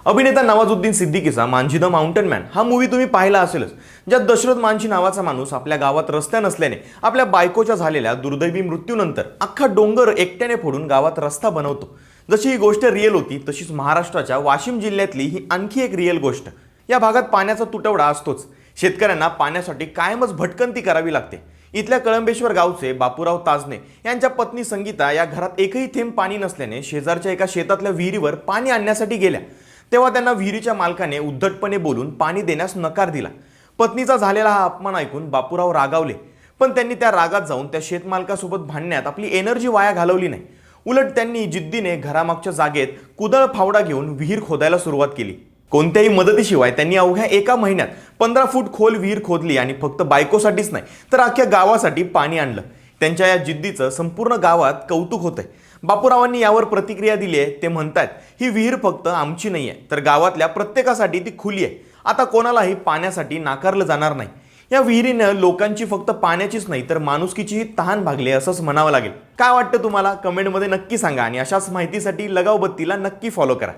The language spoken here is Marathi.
अभिनेता नवाजुद्दीन सिद्दीकीचा मांझी द माउंटेन मॅन हा मूवी तुम्ही पाहिला असेलच, ज्यात दशरथ मांझी नावाचा माणूस आपल्या गावात रस्ता नसल्याने आपल्या बायकोच्या झालेल्या दुर्दैवी मृत्यूनंतर अख्खा डोंगर एकट्याने फोडून गावात रस्ता बनवतो। जशी ही गोष्ट रिअल होती तशीच महाराष्ट्राच्या वाशिम जिल्ह्यातली ही आणखी एक रिअल गोष्ट। या भागात पाण्याचा तुटवडा असतोच, शेतकऱ्यांना पाण्यासाठी कायमच भटकंती करावी लागते। इथल्या कळंबेश्वर गावचे बापूराव ताजने यांच्या पत्नी संगीता या घरात एकही थेंब पाणी नसल्याने शेजारच्या एका शेतातल्या विहिरीवर पाणी आणण्यासाठी गेल्या, तेव्हा त्यांना विहिरीच्या मालकाने उद्धटपणे बोलून पाणी देण्यास नकार दिला। पत्नीचा झालेला हा अपमान ऐकून बापूराव रागावले, पण त्यांनी त्या रागात जाऊन त्या शेतमालकासोबत भांडण्यात आपली एनर्जी वाया घालवली नाही। उलट त्यांनी जिद्दीने घरामागच्या जागेत कुदळ फावडा घेऊन विहीर खोदायला सुरुवात केली। कोणत्याही मदतीशिवाय त्यांनी अवघ्या एका महिन्यात 15 फूट खोल विहीर खोदली आणि फक्त बायकोसाठीच नाही तर अख्ख्या गावासाठी पाणी आणलं। त्यांच्या या जिद्दीचं संपूर्ण गावात कौतुक होतंय। बापूरावांनी यावर प्रतिक्रिया दिली आहे। ते म्हणतात, ही विहीर फक्त आमची नाहीये तर गावातल्या प्रत्येकासाठी ती खुली आहे। आता कोणालाही पाण्यासाठी नाकारलं जाणार नाही। या विहिरीनं लोकांची फक्त पाण्याचीच नाही तर माणुसकीचीही तहान भागली असंच म्हणावं लागेल। काय वाटतं तुम्हाला? कमेंटमध्ये नक्की सांगा आणि अशाच माहितीसाठी लगाव बत्तीला नक्की फॉलो करा।